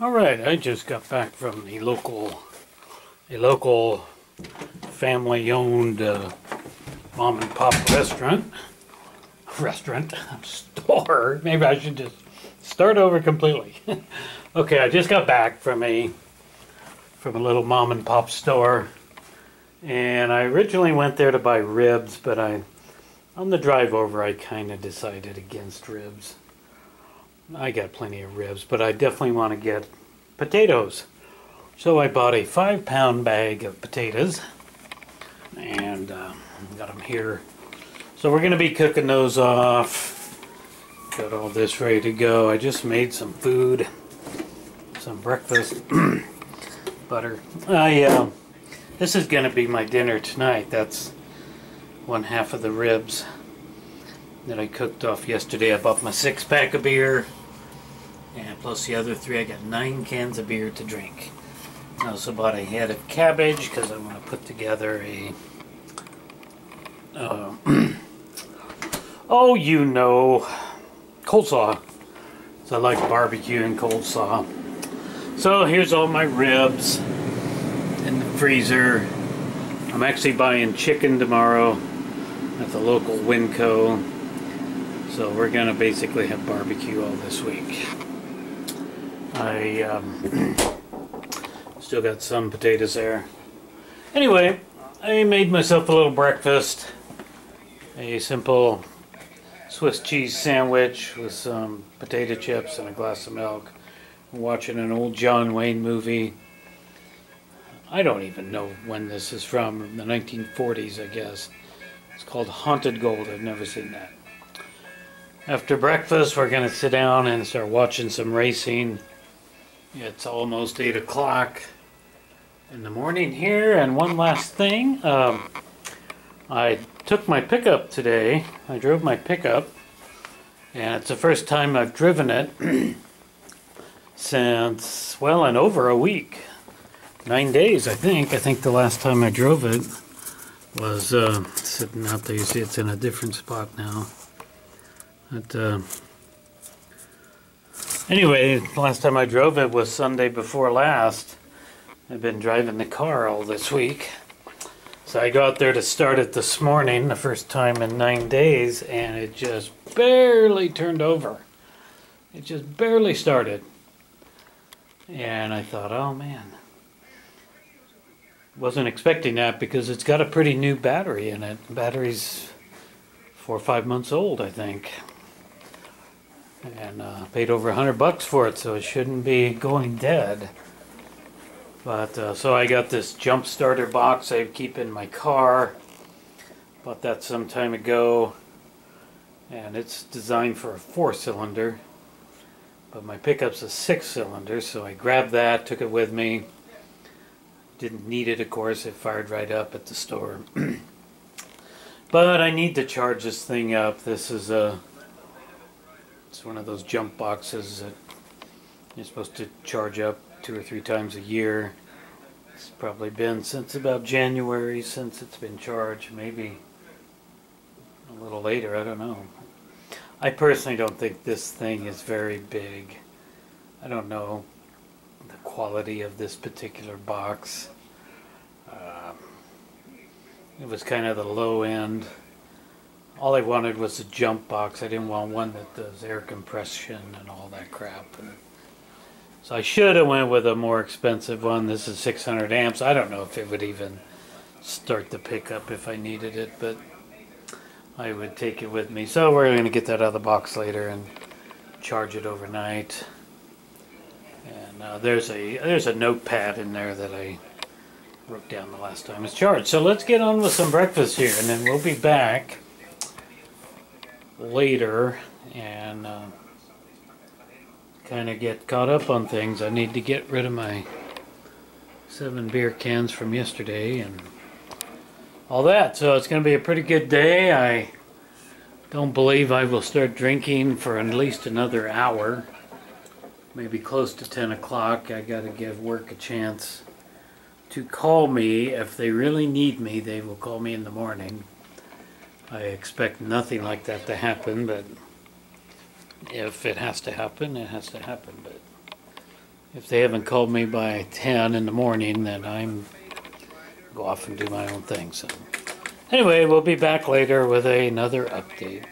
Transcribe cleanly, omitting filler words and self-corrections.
All right, I just got back from a local family-owned mom and pop store. Maybe I should just start over completely. Okay, I just got back from a little mom and pop store, and I originally went there to buy ribs, but on the drive over I kind of decided against ribs. I got plenty of ribs, but I definitely want to get potatoes. So I bought a 5-pound bag of potatoes and got them here. So we're going to be cooking those off. Got all this ready to go. I just made some food, some breakfast, butter. This is going to be my dinner tonight. That's one half of the ribs that I cooked off yesterday. I bought my 6-pack of beer, and plus the other 3, I got 9 cans of beer to drink. I also bought a head of cabbage because I want to put together a coleslaw. So I like barbecue and coleslaw. So here's all my ribs in the freezer. I'm actually buying chicken tomorrow at the local Winco. So we're going to basically have barbecue all this week. I still got some potatoes there. Anyway, I made myself a little breakfast. A simple Swiss cheese sandwich with some potato chips and a glass of milk. I'm watching an old John Wayne movie. I don't even know when this is from the 1940s, I guess. It's called Haunted Gold. I've never seen that. After breakfast, we're going to sit down and start watching some racing. It's almost 8 o'clock in the morning here. And one last thing, I took my pickup today. I drove my pickup, and it's the first time I've driven it since, well, in over a week. 9 days, I think. I think the last time I drove it was sitting out there. You see it's in a different spot now. But anyway, the last time I drove it was Sunday before last. I've been driving the car all this week. So I got there to start it this morning, the first time in 9 days, and it just barely turned over. It just barely started. And I thought, oh man. Wasn't expecting that because it's got a pretty new battery in it. The battery's 4 or 5 months old, I think. And paid over $100 for it, so it shouldn't be going dead. But so I got this jump starter box I keep in my car. Bought that some time ago, and it's designed for a 4-cylinder, but my pickup's a 6-cylinder, so I grabbed that, took it with me. Didn't need it, of course. It fired right up at the store. But I need to charge this thing up. This is it's one of those jump boxes that you're supposed to charge up 2 or 3 times a year. It's probably been since about January since it's been charged, maybe a little later, I don't know. I personally don't think this thing is very big. I don't know the quality of this particular box. It was kind of the low end. All I wanted was a jump box. I didn't want one that does air compression and all that crap. So I should have went with a more expensive one. This is 600 amps. I don't know if it would even start the pickup if I needed it, but I would take it with me. So we're going to get that out of the box later and charge it overnight. And there's a notepad in there that I wrote down the last time it's charged. So let's get on with some breakfast here, and then we'll be back later and kind of get caught up on things. I need to get rid of my 7 beer cans from yesterday and all that. So it's going to be a pretty good day. I don't believe I will start drinking for at least another hour, maybe close to 10 o'clock. I got to give work a chance to call me. If they really need me, they will call me in the morning. I expect nothing like that to happen, but if it has to happen, it has to happen. But if they haven't called me by 10 in the morning, then I'm go off and do my own thing. So anyway, we'll be back later with another update.